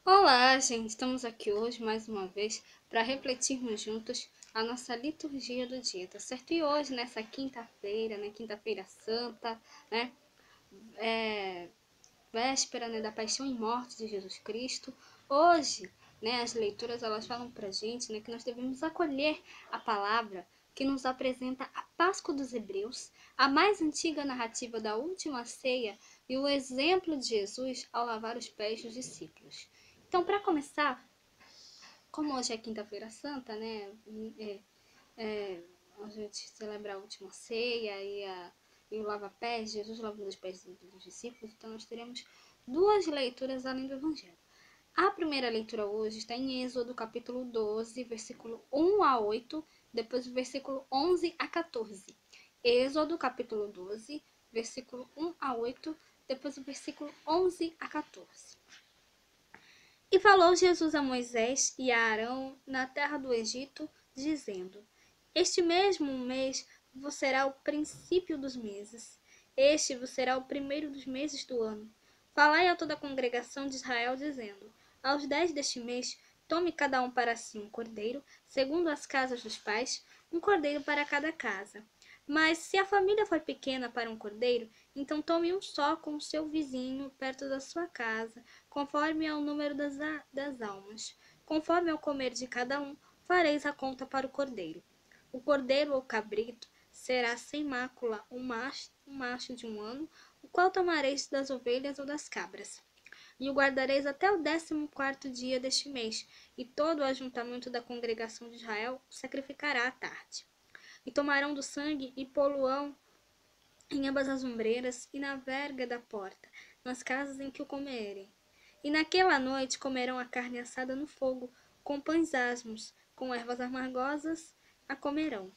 Olá, gente! Estamos aqui hoje mais uma vez para refletirmos juntos a nossa liturgia do dia, tá certo? E hoje, nessa quinta-feira, né? Quinta-feira Santa, né? Véspera, né, da paixão e morte de Jesus Cristo. Hoje, né, as leituras elas falam pra gente, né, que nós devemos acolher a palavra que nos apresenta a Páscoa dos Hebreus, a mais antiga narrativa da última ceia e o exemplo de Jesus ao lavar os pés dos discípulos. Então, para começar, como hoje é Quinta-feira Santa, né, a gente celebra a última ceia e o lava-pés, Jesus lavando os pés dos discípulos, então nós teremos duas leituras além do Evangelho. A primeira leitura hoje está em Êxodo, capítulo 12, versículo 1 a 8, depois o versículo 11 a 14. Êxodo, capítulo 12, versículo 1 a 8, depois o versículo 11 a 14. E falou Jesus a Moisés e a Arão na terra do Egito, dizendo: Este mesmo mês vos será o princípio dos meses. Este vos será o primeiro dos meses do ano. Falai a toda a congregação de Israel, dizendo: Aos 10 deste mês, tome cada um para si um cordeiro, segundo as casas dos pais, um cordeiro para cada casa. Mas se a família for pequena para um cordeiro, então tome um só com o seu vizinho perto da sua casa, conforme ao número das almas. Conforme ao comer de cada um, fareis a conta para o cordeiro. O cordeiro ou cabrito será sem mácula, um macho de um ano, o qual tomareis das ovelhas ou das cabras. E o guardareis até o 14º dia deste mês, e todo o ajuntamento da congregação de Israel o sacrificará à tarde. E tomarão do sangue e poluão em ambas as ombreiras e na verga da porta, nas casas em que o comerem. E naquela noite comerão a carne assada no fogo, com pães asmos, com ervas amargosas a comerão.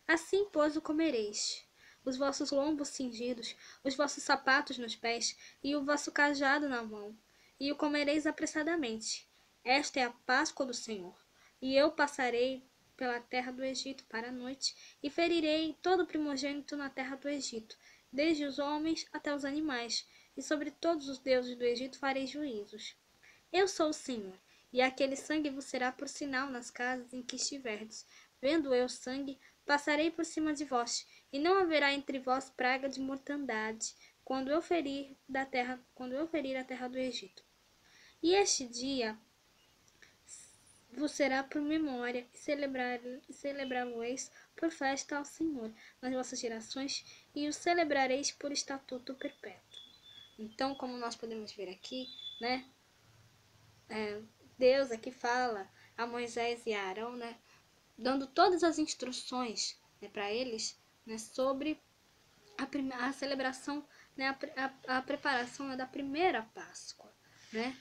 Assim, pois, o comereis. Os vossos lombos cingidos, os vossos sapatos nos pés, e o vosso cajado na mão, e o comereis apressadamente. Esta é a Páscoa do Senhor. E eu passarei pela terra do Egito para a noite, e ferirei todo o primogênito na terra do Egito, desde os homens até os animais, e sobre todos os deuses do Egito farei juízos. Eu sou o Senhor, e aquele sangue vos será por sinal nas casas em que estiverdes. Vendo eu sangue, passarei por cima de vós, e não haverá entre vós praga de mortandade, quando eu ferir a terra do Egito. E este dia vos será por memória, e celebrar-lo-eis por festa ao Senhor nas vossas gerações, e o celebrareis por estatuto perpétuo. Então, como nós podemos ver aqui, né, Deus aqui fala a Moisés e a Arão, né, dando todas as instruções, né, para eles, né, sobre a celebração, né, a preparação, né, da primeira Páscoa, né?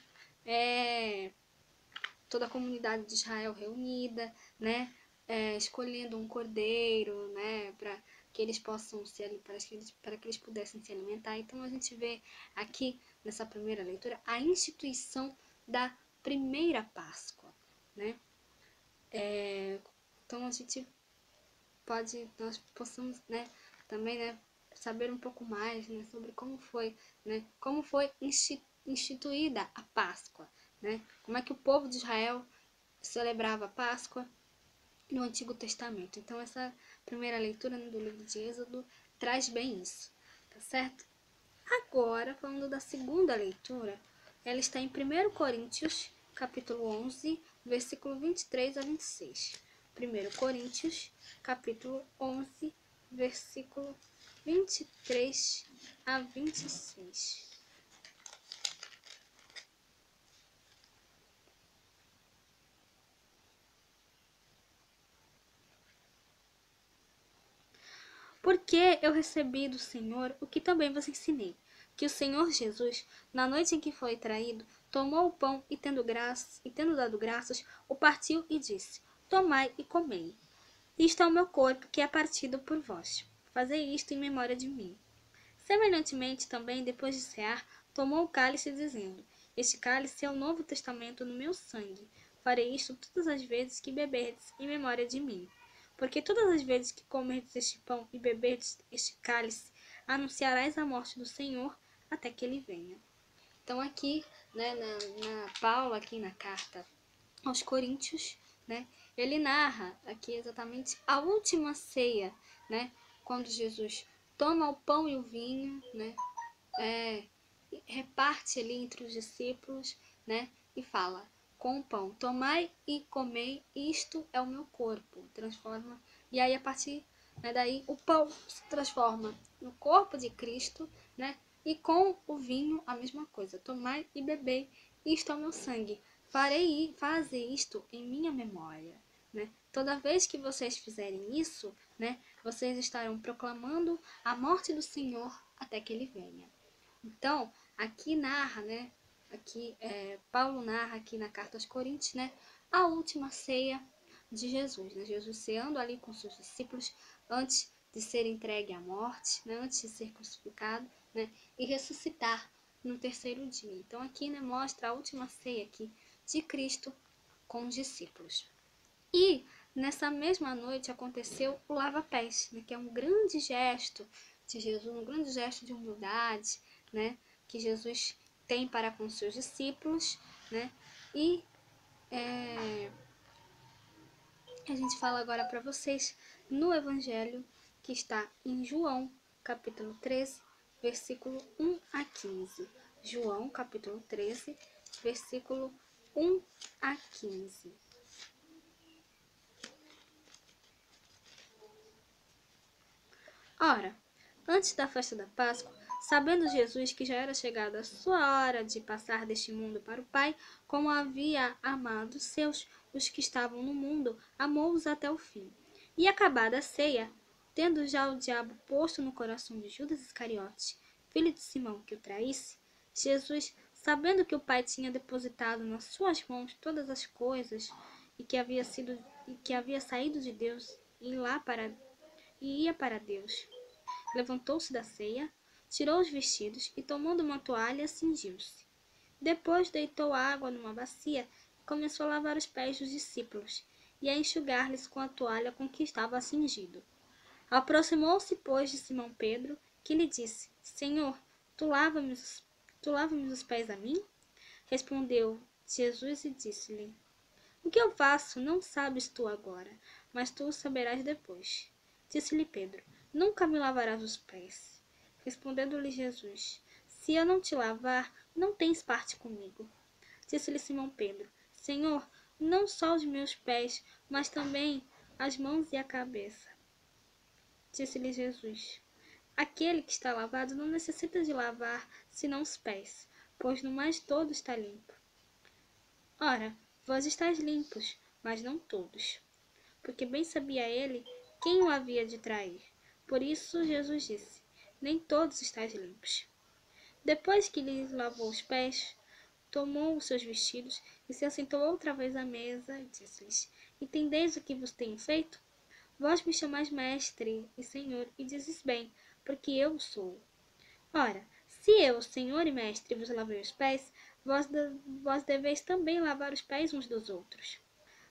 Toda a comunidade de Israel reunida, né, escolhendo um cordeiro, né, para que eles possam para que eles pudessem se alimentar. Então a gente vê aqui nessa primeira leitura a instituição da primeira Páscoa, né? Então a gente nós possamos, né, também, né, saber um pouco mais, né, sobre como foi instituída a Páscoa, né? Como é que o povo de Israel celebrava a Páscoa no Antigo Testamento. Então essa primeira leitura, né, do livro de Êxodo traz bem isso, tá certo? Agora, falando da segunda leitura, ela está em 1 Coríntios, capítulo 11, versículo 23 a 26. 1 Coríntios, capítulo 11, versículo 23 a 26. Porque eu recebi do Senhor o que também vos ensinei, que o Senhor Jesus, na noite em que foi traído, tomou o pão e tendo dado graças, o partiu e disse: Tomai e comei. Isto é o meu corpo, que é partido por vós. Fazei isto em memória de mim. Semelhantemente também, depois de cear, tomou o cálice, dizendo: Este cálice é o novo testamento no meu sangue. Farei isto todas as vezes que beberdes em memória de mim. Porque todas as vezes que comerdes este pão e beberdes este cálice, anunciarás a morte do Senhor até que ele venha. Então aqui, né, na Paulo aqui na carta aos Coríntios, né, ele narra aqui exatamente a última ceia, né, quando Jesus toma o pão e o vinho, né, reparte ali entre os discípulos, né, e fala: com o pão, tomai e comei, isto é o meu corpo. Transforma, e aí a partir, né, daí o pão se transforma no corpo de Cristo, né, e com o vinho a mesma coisa. Tomai e bebei, isto é o meu sangue. Fazer isto em minha memória. Né? Toda vez que vocês fizerem isso, né, vocês estarão proclamando a morte do Senhor até que ele venha. Então, aqui narra, né? Aqui Paulo narra aqui na carta aos Coríntios, né? A última ceia de Jesus, né? Jesus ceando ali com seus discípulos antes de ser entregue à morte, né? Antes de ser crucificado, né? E ressuscitar no terceiro dia. Então aqui, né, mostra a última ceia aqui de Cristo com os discípulos. E nessa mesma noite aconteceu o lava-pés, né, que é um grande gesto de Jesus, um grande gesto de humildade, né, que Jesus tem para com seus discípulos, né, e a gente fala agora para vocês no Evangelho que está em João, capítulo 13, versículo 1 a 15. João, capítulo 13, versículo 1 a 15. Ora, antes da festa da Páscoa, sabendo Jesus que já era chegada a sua hora de passar deste mundo para o Pai, como havia amado seus, os que estavam no mundo, amou-os até o fim. E acabada a ceia, tendo já o diabo posto no coração de Judas Iscariotes, filho de Simão, que o traísse, Jesus, sabendo que o Pai tinha depositado nas suas mãos todas as coisas e que havia saído de Deus e ia para Deus, levantou-se da ceia, tirou os vestidos e, tomando uma toalha, cingiu-se. Depois deitou água numa bacia e começou a lavar os pés dos discípulos e a enxugar-lhes com a toalha com que estava cingido. Aproximou-se, pois, de Simão Pedro, que lhe disse: Senhor, tu lava-me os pés a mim? Respondeu Jesus e disse-lhe: O que eu faço não sabes tu agora, mas tu o saberás depois. Disse-lhe Pedro: Nunca me lavarás os pés. Respondendo-lhe Jesus: Se eu não te lavar, não tens parte comigo. Disse-lhe Simão Pedro: Senhor, não só os meus pés, mas também as mãos e a cabeça. Disse-lhe Jesus: Aquele que está lavado não necessita de lavar senão os pés, pois no mais todo está limpo. Ora, vós estáis limpos, mas não todos. Porque bem sabia ele quem o havia de trair. Por isso Jesus disse: Nem todos estáis limpos. Depois que lhes lavou os pés, tomou os seus vestidos e se assentou outra vez à mesa e disse-lhes: Entendeis o que vos tenho feito? Vós me chamais mestre e senhor, e dizes bem, porque eu sou. Ora, se eu, senhor e mestre, vos lavei os pés, vós deveis também lavar os pés uns dos outros.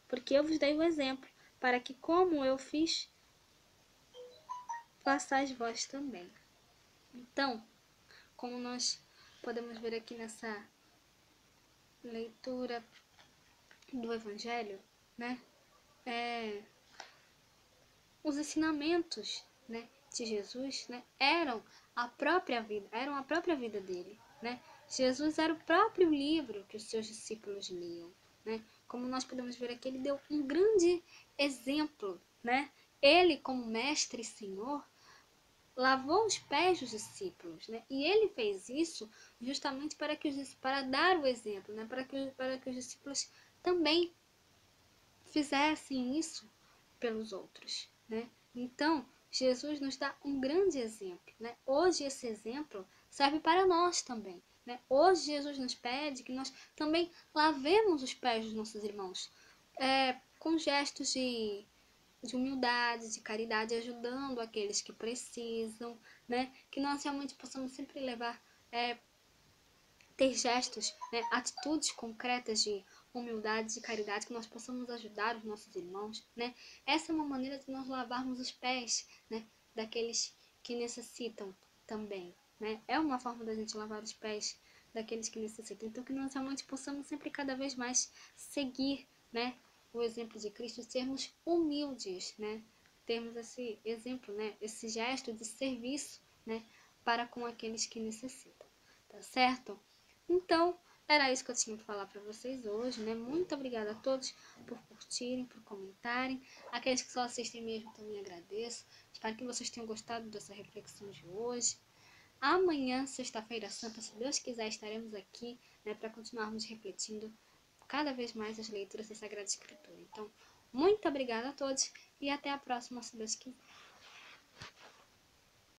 Porque eu vos dei o exemplo, para que, como eu fiz, façais vós também. Então, como nós podemos ver aqui nessa leitura do Evangelho, né, os ensinamentos, né, de Jesus, né, eram a própria vida dele, né? Jesus era o próprio livro que os seus discípulos liam, né? Como nós podemos ver aqui, ele deu um grande exemplo, né? Ele, como mestre e senhor, lavou os pés dos discípulos, né? E ele fez isso justamente para dar o exemplo, né? Para que os discípulos também fizessem isso pelos outros, né? Então, Jesus nos dá um grande exemplo, né? Hoje esse exemplo serve para nós também, né? Hoje Jesus nos pede que nós também lavemos os pés dos nossos irmãos, com gestos de humildade, de caridade, ajudando aqueles que precisam, né? Que nós realmente possamos sempre ter gestos, né? Atitudes concretas de humildade, de caridade, que nós possamos ajudar os nossos irmãos, né? Essa é uma maneira de nós lavarmos os pés, né? Daqueles que necessitam também, né? É uma forma da gente lavar os pés daqueles que necessitam. Então, que nós realmente possamos sempre cada vez mais seguir, né, o exemplo de Cristo, sermos humildes, né, termos esse exemplo, né, esse gesto de serviço, né, para com aqueles que necessitam, tá certo? Então, era isso que eu tinha para falar para vocês hoje, né? Muito obrigada a todos por curtirem, por comentarem. Aqueles que só assistem mesmo também agradeço. Espero que vocês tenham gostado dessa reflexão de hoje. Amanhã, sexta-feira santa, se Deus quiser, estaremos aqui, né, para continuarmos refletindo cada vez mais as leituras da Sagrada Escritura. Então, muito obrigada a todos e até a próxima, se Deus quiser.